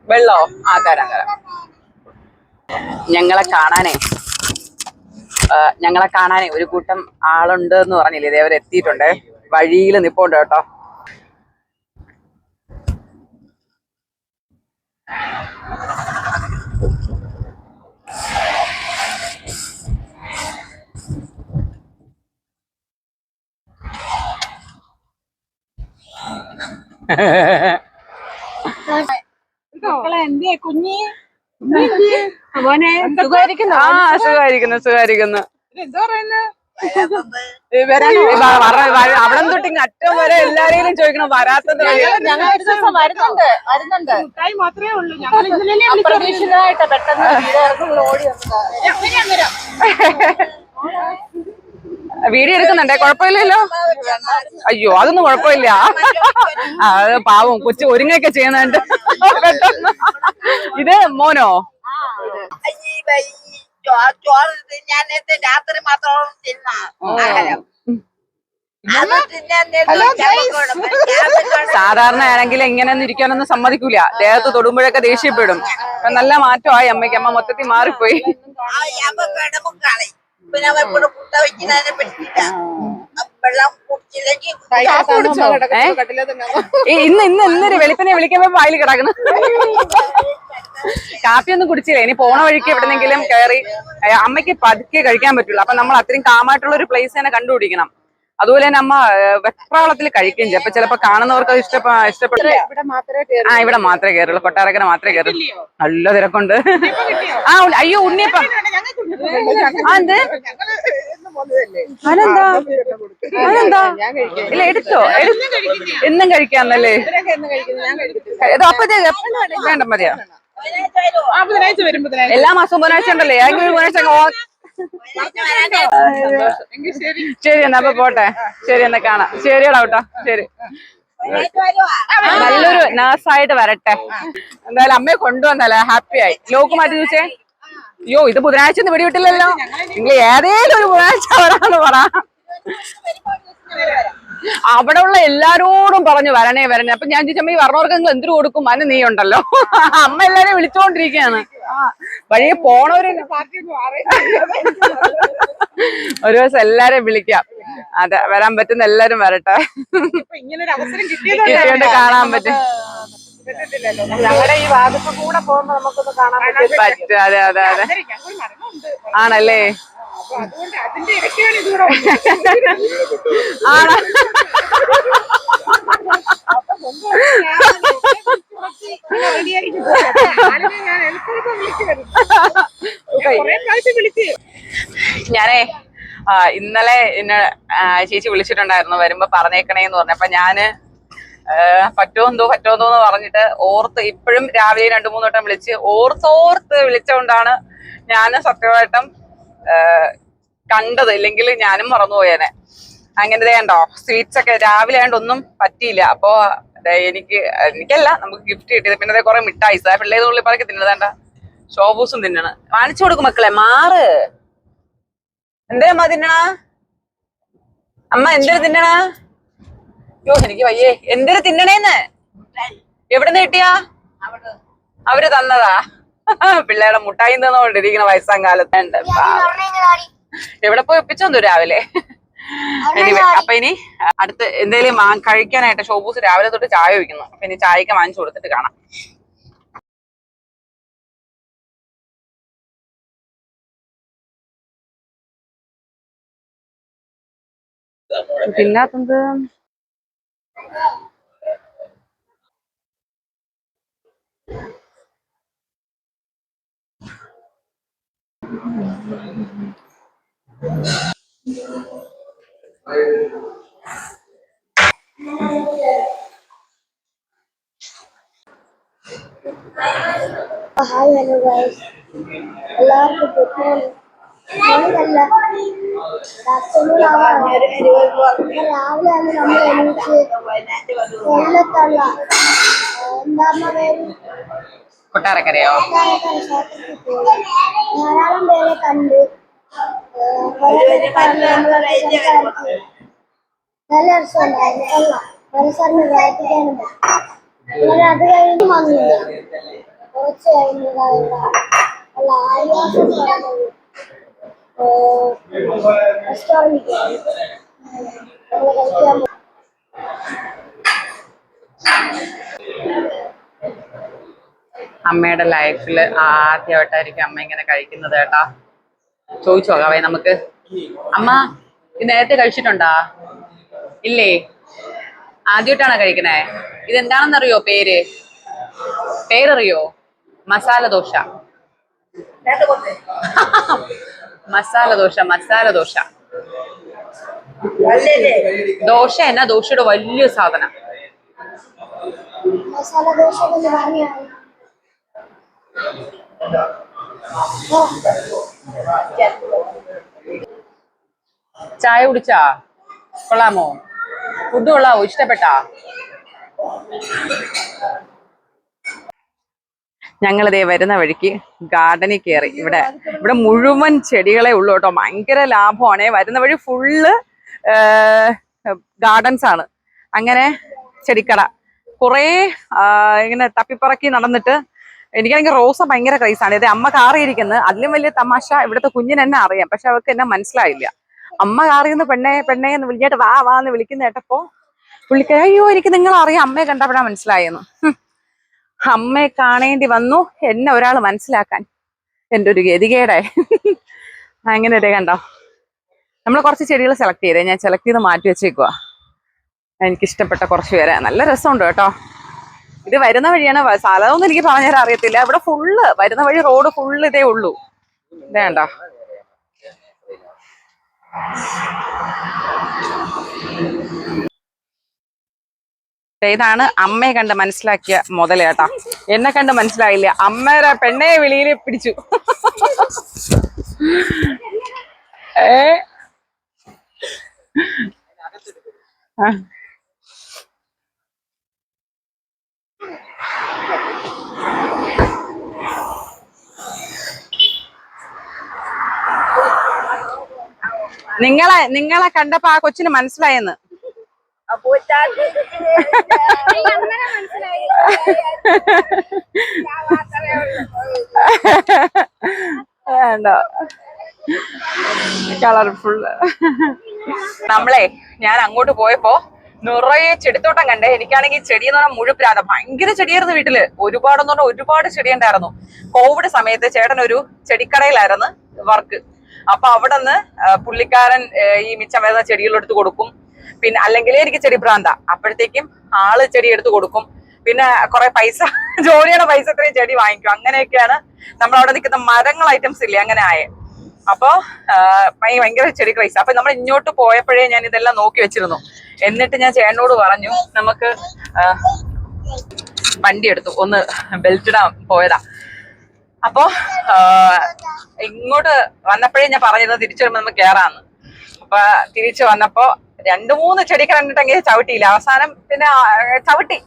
വെള്ളോ? തരാം. ഞങ്ങളെ കാണാനേ ഒരു കൂട്ടം ആളുണ്ട് എന്ന് പറഞ്ഞില്ലേ? ഇതേവരെ എത്തിയിട്ടുണ്ട്. വഴിയിൽ നിപ്പോണ്ട് കേട്ടോ. കുഞ്ഞി സുഖായിരിക്കുന്നു. അവിടെ തൊട്ട് അറ്റം വരെ എല്ലാരെയും ചോദിക്കണം വരാത്തത്. ഞങ്ങൾ ഒരു ദിവസം വരുന്നുണ്ട്. മാത്രമേ ഉള്ളൂ. അപ്രതീക്ഷിതമായിട്ട് പെട്ടെന്ന് ഓടി വീഡിയോ എടുക്കുന്നുണ്ടേ? കുഴപ്പമില്ലല്ലോ. അയ്യോ അതൊന്നും കുഴപ്പമില്ല. അത് പാവം കൊച്ചു ഒരുങ്ങൊക്കെ ചെയ്യുന്നുണ്ട്. ഇത് മോനോ? രാത്രി മാത്രം സാധാരണ ആണെങ്കിൽ ഇങ്ങനെയൊന്നും ഇരിക്കാനൊന്നും സമ്മതിക്കൂല. ദേഹത്ത് തൊടുമ്പോഴൊക്കെ ദേഷ്യപ്പെടും. നല്ല മാറ്റമായി അമ്മയ്ക്ക്. അമ്മ മൊത്തത്തിൽ മാറിപ്പോയി. പിന്നെ ഇന്നൊരു വെളുപ്പിനെ വിളിക്കുമ്പോ വായിൽ കിടക്കുന്നു. കാപ്പിയൊന്നും കുടിച്ചില്ല. ഇനി പോണ വഴിക്ക് എവിടെന്നെങ്കിലും കയറി അമ്മയ്ക്ക് പതുക്കെ കഴിക്കാൻ പറ്റുള്ളൂ. അപ്പൊ നമ്മൾ അത്രയും കാമായിട്ടുള്ള ഒരു പ്ലേസ് തന്നെ കണ്ടുപിടിക്കണം. അതുപോലെ തന്നെ അമ്മ വെപ്രാളത്തിൽ കഴിക്കുകയും ചെയ്യും. അപ്പൊ ചിലപ്പോ കാണുന്നവർക്ക് അത് ഇഷ്ടപ്പെട്ടില്ല. ഇവിടെ മാത്രമേ കയറുള്ളൂ. കൊട്ടാരക്കര മാത്രമേ കയറുള്ളൂ. നല്ല തിരക്കുണ്ട്. അയ്യോ ഉണ്ണിയപ്പം അതെന്ത് അതെന്താ ഇല്ല എടുത്തോ എന്നും കഴിക്കാന്നല്ലേ. അപ്പഴത്തേക്ക് വേണ്ട മതിയോ? എല്ലാ മാസവും ബുധനാഴ്ച ഉണ്ടല്ലേ? ശരി എന്നാ അപ്പൊ പോട്ടെ. ശരി എന്നാ കാണാം. ശരിയടാ കേട്ടോ. ശരി. നല്ലൊരു നേഴ്സായിട്ട് വരട്ടെ. എന്തായാലും അമ്മയെ കൊണ്ടുവന്നല്ലേ ഹാപ്പി ആയി. ലോക്ക് മാറ്റി ചോദിച്ചേ. അയ്യോ ഇത് ബുധനാഴ്ച ഒന്നും പിടിവിട്ടില്ലല്ലോ. നിങ്ങൾ ഏതേലും ഒരു ബുധനാഴ്ച വരാന്ന് പറ. അവിടെ ഉള്ള എല്ലാരോടും പറഞ്ഞു വരണേ. അപ്പൊ ഞാൻ ചോദിച്ചമ്മ ഈ പറഞ്ഞവർക്ക് നിങ്ങൾ എന്തിനു കൊടുക്കും? അതിന് നീ ഉണ്ടല്ലോ. അമ്മ എല്ലാരെയും വിളിച്ചോണ്ടിരിക്കുകയാണ്. വഴിയെ പോണവര് ഒരു ദിവസം എല്ലാരെയും വിളിക്കാം. അതെ വരാൻ പറ്റുന്ന എല്ലാരും വരട്ടെ. കിട്ടിയോണ്ട് കാണാൻ പറ്റും. ഞങ്ങളുടെ ഈ ഭാഗത്ത് കൂടെ പോകുമ്പോ നമുക്കൊന്ന് കാണാൻ പറ്റും. അതെ അതെ അതെ ആണല്ലേ. ആണോ ഞാനേ ഇന്നലെ എന്നെ ചേച്ചി വിളിച്ചിട്ടുണ്ടായിരുന്നു വരുമ്പോ പറഞ്ഞേക്കണേന്ന് പറഞ്ഞു. അപ്പൊ ഞാന് പറ്റുമെന്തോ എന്ന് പറഞ്ഞിട്ട് ഓർത്ത് ഇപ്പോഴും രാവിലെ 2-3 വട്ടം വിളിച്ച് ഓർത്ത് വിളിച്ചോണ്ടാണ് ഞാൻ സത്യമായിട്ടും കണ്ടത്. ഇല്ലെങ്കിൽ ഞാനും മറന്നുപോയേനെ. അങ്ങനത്തെ കണ്ടോ സ്വീറ്റ്സ് ഒക്കെ രാവിലെ ആയതുകൊണ്ട് ഒന്നും പറ്റിയില്ല. അപ്പൊ എനിക്കല്ല നമുക്ക് ഗിഫ്റ്റ് കിട്ടിയത്. പിന്നെ കുറെ മിഠായി പിള്ളേരുടെ ഉള്ളിൽ പറക്കി തിന്നതേണ്ട ഷോബൂസും തിന്നണ്. കാണിച്ചു കൊടുക്കും മക്കളെ. മാറ് എന്തേ അമ്മ തിന്നണ? അമ്മ എന്തൊരു തിന്നണ? യോ എനിക്ക് വയ്യേ. എന്തൊരു തിന്നണേന്ന്? എവിടുന്ന് കിട്ടിയാ? അവര് തന്നതാ. പിള്ളേരുടെ മുട്ടായി തന്നോണ്ടിരിക്കണ വയസ്സാം കാലത്ത്. എവിടെ പോയി ഒപ്പിച്ചോന്നു രാവിലെ. അപ്പൊ ഇനി അടുത്ത് എന്തേലും കഴിക്കാനായിട്ട് ഷോബൂസ് രാവിലെ തൊട്ട് ചായ വയ്ക്കുന്നു. അപ്പൊ ഇനി ചായക്ക് വാങ്ങിച്ചു കൊടുത്തിട്ട് കാണാം. പിന്നാത്തെന്ത് ഹായ് ഹലോ ഗൈസ്, എല്ലാവർക്കും ഗുഡ് മോർണിംഗ്. മോർണിംഗ് രാവിലെയാണ് നമ്മൾ എണീച്ച് കൊല്ലത്തുള്ള എന്താ പേര് കൊട്ടാരക്കരയോ ക്ഷേത്രത്തിൽ പോയി. ധാരാളം പേരെ കണ്ട് നല്ല രസമുണ്ടായിരുന്നു. കൊള്ളാം. മനസ്സറിഞ്ഞ് പ്രവർത്തിക്കാനും പറ്റും. അത് കഴിഞ്ഞ് വന്നില്ല. കുറച്ച് കഴിഞ്ഞതായുള്ള ആയാസം റെസ്റ്റോറൻറ്റ് നമ്മൾ കഴിക്കാൻ അമ്മയുടെ ലൈഫിൽ ആദ്യമായിട്ടായിരിക്കും അമ്മ ഇങ്ങനെ കഴിക്കുന്നത് കേട്ടാ. ചോദിച്ചു നോക്കാവേ നമുക്ക്. അമ്മ ഇത് നേരത്തെ കഴിച്ചിട്ടുണ്ടാ? ഇല്ലേ, ആദ്യമായിട്ടാണോ കഴിക്കണേ? ഇതെന്താണെന്നറിയോ? പേരറിയോ? മസാല ദോശ. മസാല ദോശ ദോശ എന്നാ ദോശയുടെ വലിയ സാധനം. മസാല ദോശ എന്ന് പറഞ്ഞാൽ ചായ കുടിച്ചാ? കൊള്ളാമോ? ഫുഡ് കൊള്ളാമോ? ഇഷ്ടപ്പെട്ടാ? ഞങ്ങളിതേ വരുന്ന വഴിക്ക് ഗാർഡനിൽ കയറി. ഇവിടെ മുഴുവൻ ചെടികളെ ഉള്ളൂ കേട്ടോ. ഭയങ്കര ലാഭമാണേ. വരുന്ന വഴി ഫുള്ള് ഗാർഡൻസ് ആണ്. അങ്ങനെ ചെടിക്കട കുറേ ഇങ്ങനെ തപ്പിപ്പറക്കി നടന്നിട്ട് എനിക്കാണെങ്കിൽ റോസ ഭയങ്കര ക്രൈസാണ്. ഇത് അമ്മ കാറിയിരിക്കുന്നത്. അതിലും വലിയ തമാശ ഇവിടുത്തെ കുഞ്ഞിന് എന്നെ അറിയാം, പക്ഷെ അവർക്ക് എന്നെ മനസ്സിലായില്ല. അമ്മ കാറിന്ന് പെണ്ണെ പെണ്ണെ എന്ന് വിളിച്ചിട്ട് വാ വാ എന്ന് വിളിക്കുന്ന കേട്ടപ്പോ പുള്ളിക്കാരി അയ്യോ എനിക്ക് നിങ്ങളറിയാം അമ്മയെ കണ്ടപ്പോഴാ മനസ്സിലായെന്ന്. അമ്മയെ കാണേണ്ടി വന്നു എന്നെ ഒരാൾ മനസ്സിലാക്കാൻ. എൻ്റെ ഒരു ഗതികേടെ. അങ്ങനെ ഒരു കണ്ടോ. നമ്മൾ കുറച്ച് ചെടികൾ സെലക്ട് ചെയ്തേ. ഞാൻ സെലക്ട് ചെയ്ത് മാറ്റി വെച്ചേക്കുവാ. എനിക്കിഷ്ടപ്പെട്ട കുറച്ച് പേരെ. നല്ല രസമുണ്ട് കേട്ടോ. ഇത് വരുന്ന വഴിയാണ്. സ്ഥലമൊന്നും എനിക്ക് പറഞ്ഞുതരാൻ അറിയത്തില്ല. ഇവിടെ ഫുള്ള് വരുന്ന വഴി റോഡ് ഫുള്ള് ഇതേ ഉള്ളൂ. ഇതേ കണ്ടോ. ഇതാണ് അമ്മയെ കണ്ട് മനസ്സിലാക്കിയ മുതല കേട്ടാ. എന്നെ കണ്ട് മനസ്സിലായില്ല. അമ്മയുടെ പെണ്ണെ വെളിയിൽ പിടിച്ചു. നിങ്ങളെ കണ്ടപ്പോ ആ കൊച്ചിന് മനസ്സിലായെന്ന്. വേണ്ടോ കളർഫുൾ. നമ്മളെ ഞാൻ അങ്ങോട്ട് പോയപ്പോ നിറയെ ചെടിത്തോട്ടം കണ്ടേ. എനിക്കാണെങ്കിൽ ചെടി എന്ന് പറഞ്ഞാൽ മുഴുപ്രാത. ഭയങ്കര ചെടിയായിരുന്നു വീട്ടില്. ഒരുപാടെന്ന് പറഞ്ഞാൽ ഒരുപാട് ചെടി ഉണ്ടായിരുന്നു. കോവിഡ് സമയത്ത് ചേട്ടൻ ഒരു ചെടിക്കടയിലായിരുന്നു വർക്ക്. അപ്പൊ അവിടെ നിന്ന് പുള്ളിക്കാരൻ ഈ മിച്ചം വരുന്ന ചെടികളെടുത്ത് കൊടുക്കും. പിന്നെ അല്ലെങ്കിൽ എനിക്ക് ചെടി ഭ്രാന്ത. അപ്പോഴത്തേക്കും ആള് ചെടി എടുത്ത് കൊടുക്കും. പിന്നെ കുറെ പൈസ ജോലിയുടെ പൈസ ഇത്രയും ചെടി വാങ്ങിക്കും. അങ്ങനെയൊക്കെയാണ് നമ്മൾ അവിടെ നിൽക്കുന്ന മരങ്ങൾ ഐറ്റംസ് ഇല്ലേ അങ്ങനെ ആയേ. അപ്പൊ ഭയങ്കര ചെടി ക്രൈസ്. അപ്പൊ നമ്മൾ ഇങ്ങോട്ട് പോയപ്പോഴേ ഞാൻ ഇതെല്ലാം നോക്കി വെച്ചിരുന്നു. എന്നിട്ട് ഞാൻ ചേട്ടനോട് പറഞ്ഞു നമുക്ക് വണ്ടി എടുത്തു ഒന്ന് ബെൽറ്റ് ഇടാൻ പോയതാ. അപ്പൊ ഇങ്ങോട്ട് വന്നപ്പോഴേ ഞാൻ പറഞ്ഞിരുന്നു തിരിച്ചു വരുമ്പോ നമുക്ക് കയറാന്ന്. അപ്പൊ തിരിച്ചു വന്നപ്പോ 2-3 ചെടിക്ക് കണ്ടിട്ടെങ്കിൽ ചവിട്ടിയില്ല. അവസാനം പിന്നെ ചവിട്ടി.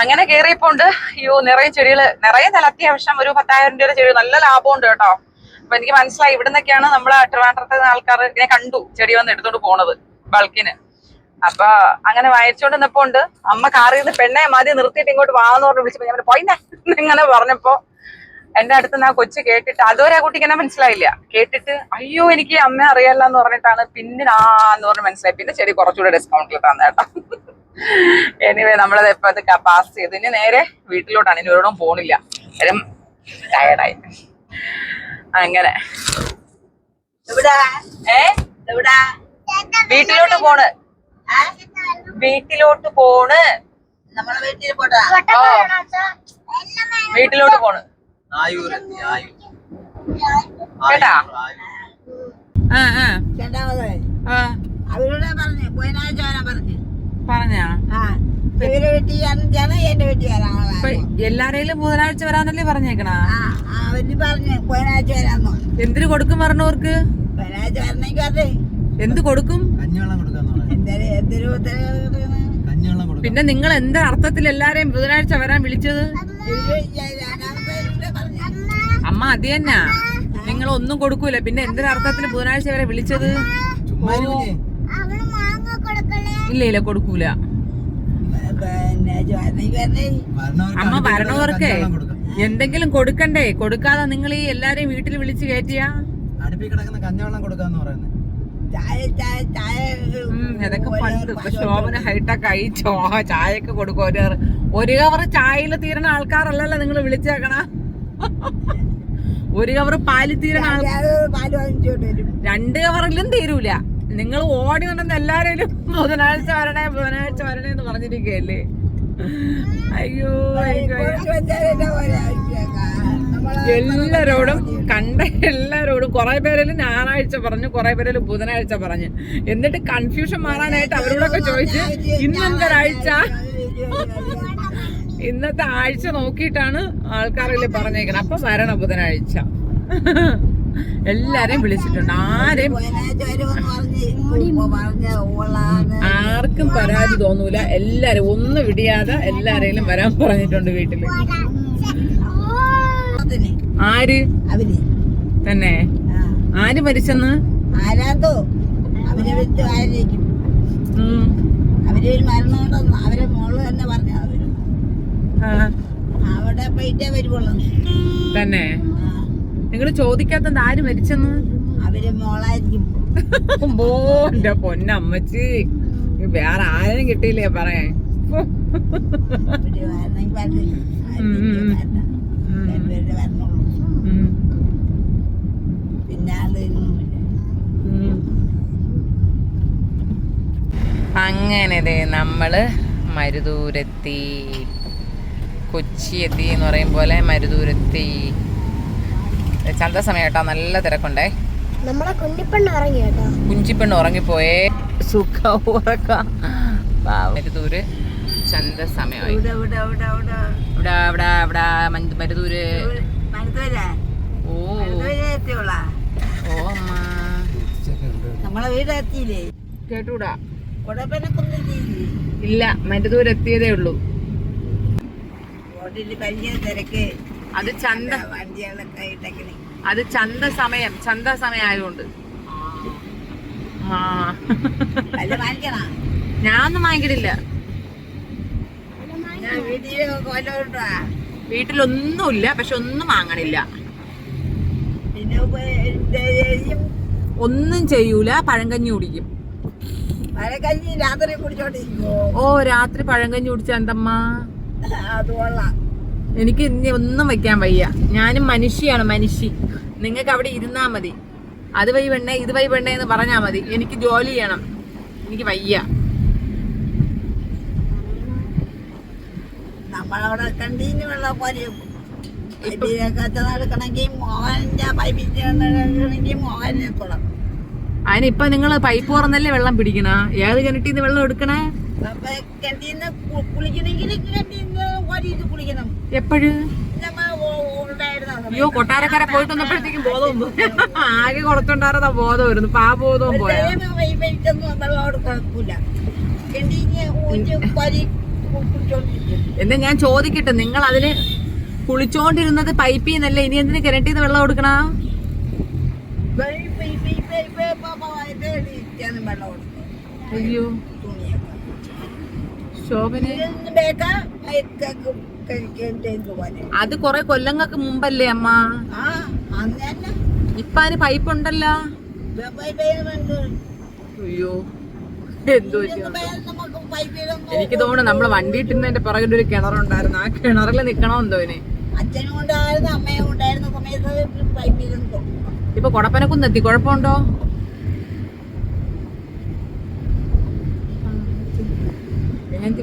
അങ്ങനെ കയറിയപ്പോണ്ട് അയ്യോ നിറയെ ചെടികള് നിറയെ നല്ല അത്യാവശ്യം ഒരു 10,000 രൂപയുടെ ചെടി. നല്ല ലാഭമുണ്ട് കേട്ടോ. അപ്പൊ എനിക്ക് മനസ്സിലായി ഇവിടെ നിന്നൊക്കെയാണ് നമ്മളെ ട്രിവാൻഡ്രത്തെ ആൾക്കാർ ഇങ്ങനെ കണ്ടു ചെടി വന്ന് എടുത്തോണ്ട് പോണത് ബൾക്കിന്. അപ്പൊ അങ്ങനെ വായിച്ചോണ്ട് നിന്നപ്പോണ്ട് അമ്മ കാറിൽ നിന്ന് പെണ്ണെ മതി നിർത്തിയിട്ട് ഇങ്ങോട്ട് വാന്ന് പറഞ്ഞ് വിളിച്ചപ്പോ ഞാൻ പോയിന്നെ ഇങ്ങനെ പറഞ്ഞപ്പോ എന്റെ അടുത്ത് ആ കൊച്ചു കേട്ടിട്ട് അതുവരെ ആ കുട്ടിക്ക് എന്നെ മനസ്സിലായില്ല. കേട്ടിട്ട് അയ്യോ എനിക്ക് അമ്മ അറിയാല്ല എന്ന് പറഞ്ഞിട്ടാണ് പിന്നെ എന്ന് പറഞ്ഞ് മനസ്സിലായി. പിന്നെ ചെടി കുറച്ചുകൂടെ ഡിസ്കൗണ്ടിൽ തന്നെ കേട്ടോ. എനിവേ നമ്മളത് എപ്പോ അത് പാസ് ചെയ്ത് ഇനി നേരെ വീട്ടിലോട്ടാണ്. ഇനി ഒരിടവും പോണില്ല. കാര്യം ടയർഡായി. അങ്ങനെ വീട്ടിലോട്ട് പോണ്. വീട്ടിലോട്ട് പോണ്. വീട്ടിലോട്ട് പോണ് കേട്ടാ. അവരോട് പറഞ്ഞു ബുധനാഴ്ച വരാൻ പറഞ്ഞു. പറഞ്ഞാ ഇവരെ വീട്ടിൽ എന്റെ വീട്ടിൽ വരാൻ എല്ലാരേലും ബുധനാഴ്ച വരാന്നല്ലേ പറഞ്ഞേക്കണ. അവര് പറഞ്ഞു ബുധനാഴ്ച വരാന്നോ. എന്തിനു കൊടുക്കും പറഞ്ഞവർക്ക്? ബുധനാഴ്ച വരണമെങ്കിൽ അതെ എന്ത് കൊടുക്കും? എന്തൊരു പിന്നെ നിങ്ങൾ എന്താ അർത്ഥത്തിൽ എല്ലാരെയും ബുധനാഴ്ച വരാൻ വിളിച്ചത്? അമ്മ അത് തന്നെ. നിങ്ങൾ ഒന്നും കൊടുക്കൂല പിന്നെ എന്തൊരർത്ഥത്തിൽ ബുധനാഴ്ച വരെ വിളിച്ചത്? ഇല്ല ഇല്ല കൊടുക്കൂല. അമ്മ വരണവർക്ക് എന്തെങ്കിലും കൊടുക്കണ്ടേ? കൊടുക്കാതെ നിങ്ങൾ ഈ എല്ലാരെയും വീട്ടിൽ വിളിച്ച് കയറ്റിയാ അതൊക്കെ പണ്ട്. ഇപ്പൊ ശോഭന ഹൈടെക് ആയി. ചായയൊക്കെ കൊടുക്കും. ഒരു കവർ ചായയിൽ തീരണ ആൾക്കാരല്ലല്ലോ നിങ്ങൾ വിളിച്ചേക്കണ. ഒരു കവർ പാല് തീരണ ആൾക്കാർ 2 കവറിലും തീരൂല. നിങ്ങൾ ഓടി വന്നത് എല്ലാരും ബുധനാഴ്ച വരണേ ബുധനാഴ്ച വരണേ എന്ന് പറഞ്ഞിരിക്കല്ലേ. അയ്യോ എല്ലാരോടും കണ്ട എല്ലാരോടും കുറെ പേരെല്ലാം ഞായറാഴ്ച പറഞ്ഞു, കുറെ പേരെല്ലാം ബുധനാഴ്ച പറഞ്ഞു. എന്നിട്ട് കൺഫ്യൂഷൻ മാറാനായിട്ട് അവരോടൊക്കെ ചോദിച്ച് ഇന്നെന്തൊരാഴ്ച, ഇന്നത്തെ ആഴ്ച നോക്കിയിട്ടാണ് ആൾക്കാരെല്ലാം പറഞ്ഞേക്കണം. അപ്പൊ വരണം ബുധനാഴ്ച. എല്ലാരെയും വിളിച്ചിട്ടുണ്ട്. ആർക്കും പരാതി തോന്നൂല. എല്ലാരും ഒന്നും വിടിയാതെ എല്ലാരെയും വരാൻ പറഞ്ഞിട്ടുണ്ട് വീട്ടില്. ആര് തന്നെ? ആര് മരിച്ചെന്ന്? ആരാന്തോ അവരെ വെച്ച് ആയിരിക്കും. അവരൊരു മരണം കൊണ്ടൊന്നും അവരെ മോള് തന്നെ പറഞ്ഞു. അവിടെ പോയിട്ടേ വരുവുള്ളൂ തന്നെ. നിങ്ങൾ ചോദിക്കാത്തത് ആര് മരിച്ചെന്ന്? അവര് മോളായിരിക്കും. എന്റെ പൊന്നമ്മച്ചി വേറെ ആരും കിട്ടിയില്ലേ പറയാൻ. അങ്ങനെ നമ്മള് മരുദൂരെത്തി, കൊച്ചി എത്തി എന്ന് പറയും പോലെ മരുദൂരെത്തി. ചന്ത സമയം കേട്ടോ, നല്ല തിരക്കുണ്ടേ. നമ്മളെ കുഞ്ഞിപ്പെണ്ണ് ഇറങ്ങി കേട്ടോ. കുഞ്ചിപ്പെണ്ണ് ഉറങ്ങിപ്പോയേ, സുഖ ഉറക്കം. മരുദൂര് ചന്ത സമയമായി. മരുദൂര്. ഓ ഓ അമ്മ നമ്മളെ വീടെത്തിയില്ലേ? കേട്ടൂടാ. കൊടപ്പനക്കൊന്നും ഇല്ല, മരുദൂര് എത്തിയതേ ഉള്ളൂ. റോഡിൽ വലിയ തിരക്ക്. അത് ചന്ത, വണ്ടികളൊക്കെ ഇട്ടേക്കണേ. അത് ചന്ത സമയം ആയതുകൊണ്ട്. അല്ല വാങ്ങിക്കണ, ഞാനൊന്നും വാങ്ങിക്കില്ല. ഞാൻ വീട്ടില് കൊല്ലോട്ടാ. വീട്ടിലൊന്നുമില്ല, പക്ഷെ ഒന്നും വാങ്ങണില്ല. പിന്നെ ഒന്നും ചെയ്യൂല, പഴങ്കഞ്ഞി കുടിക്കും. മഴക്കഞ്ഞി രാത്രി കുടിച്ചോണ്ടിരിക്കോ? ഓ, രാത്രി പഴങ്കഞ്ഞി കുടിച്ച എന്തമ്മ? അത് കൊള്ളാം. എനിക്ക് ഇനി ഒന്നും വെക്കാൻ വയ്യ. ഞാനും മനുഷ്യയാണ്, മനുഷ്യ. നിങ്ങൾക്ക് അവിടെ ഇരുന്നാ മതി. അത് വഴി പെണ്ണേ, ഇത് വഴി പെണ്ണേ എന്ന് പറഞ്ഞാൽ മതി. എനിക്ക് ജോലി ചെയ്യണം, എനിക്ക് വയ്യ. നമ്മളവിടെ കണ്ടീന് വെള്ളം പോലെ നടക്കണമെങ്കിൽ മോഹന്റെ പൈപ്പിൽ മോഹനെ തുടങ്ങും. അതിനിപ്പൊ നിങ്ങള് പൈപ്പ് തുറന്നല്ലേ വെള്ളം പിടിക്കണ? ഏത് കിണറ്റിന്ന് വെള്ളം എടുക്കണേ? കിണറ്റിന്ന് കുളിക്കണമെങ്കിൽ കിണറ്റിന്ന് കുളിക്കണം. എപ്പോഴും? അയ്യോ, കൊട്ടാരക്കര പോയിട്ട് വന്നപ്പോഴത്തേക്കും ബോധവും ആകെ കുറച്ചുണ്ടായിരുന്ന ബോധം വരുന്നു. ബോധവും പോയാ. എന്നാ ഞാൻ ചോദിക്കട്ടെ, നിങ്ങൾ അതിന് കുളിച്ചോണ്ടിരുന്നത് പൈപ്പിൽ നിന്നല്ലേ, ഇനി എന്തിനു കിണറ്റിന്ന് വെള്ളം കൊടുക്കണ? അയ്യോ ശോഭന, അത് കൊറേ കൊല്ലങ്ങൾക്ക് മുമ്പല്ലേ അമ്മ. ഇപ്പൊ അതിന് പൈപ്പ് ഉണ്ടല്ലോ. അയ്യോ, എന്തോ എനിക്ക് തോന്നുന്നു നമ്മള് വണ്ടി ഇട്ടുന്നതിന്റെ പുറകിൽ ഒരു കിണറുണ്ടായിരുന്നു. ആ കിണറിൽ നിക്കണോ എന്തോ ഇനി. അച്ഛനും ഉണ്ടായിരുന്നു അമ്മയും ഉണ്ടായിരുന്ന സമയത്ത് പൈപ്പിലും. ഇപ്പൊ കൊടപ്പനക്കുന്നെത്തി, കുഴപ്പമുണ്ടോ?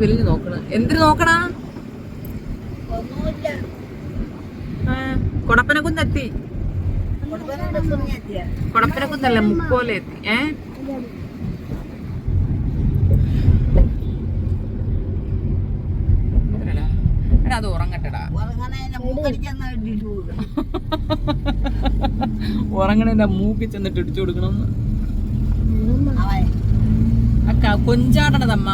വലിഞ്ഞു നോക്കണ എന്തിനു നോക്കണ? കൊടപ്പനക്കുന്നെത്തി. കൊടപ്പനക്കുന്നല്ല, മുക്കോലെ എത്തി. അത് ഉറങ്ങട്ടടാ. ഉറങ്ങണേന്റെ മൂക്കി ചെന്നിട്ട് ഇടിച്ചു കൊടുക്കണം. കൊഞ്ചാടണതമ്മ,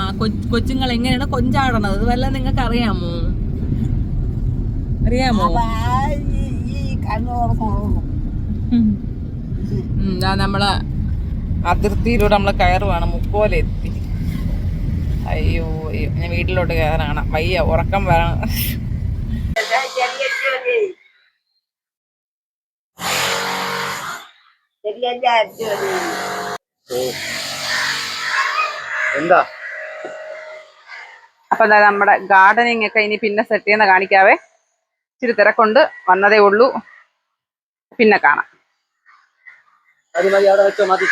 കൊച്ചുങ്ങൾ എങ്ങനെയാണ് കൊഞ്ചാടണത്? അത് വല്ല നിങ്ങൾക്ക് അറിയാമോ? നമ്മളെ അതിർത്തിയിലൂടെ നമ്മള് കയറുവാണ്. മുക്കോലെത്തി. അയ്യോ അയ്യോ, ഞാൻ വീട്ടിലോട്ട് കയറാണ്. വയ്യ, ഉറക്കം വരണം. എന്താ? അപ്പൊ നമ്മുടെ ഗാർഡനിങ് ഒക്കെ ഇനി പിന്നെ സെറ്റ് ചെയ്യുന്ന കാണിക്കാവേ. ഇച്ചിരി തിരക്കൊണ്ട്, വന്നതേ ഉള്ളൂ. പിന്നെ കാണാം. മതി, അവിടെ വെച്ചോ, മതി.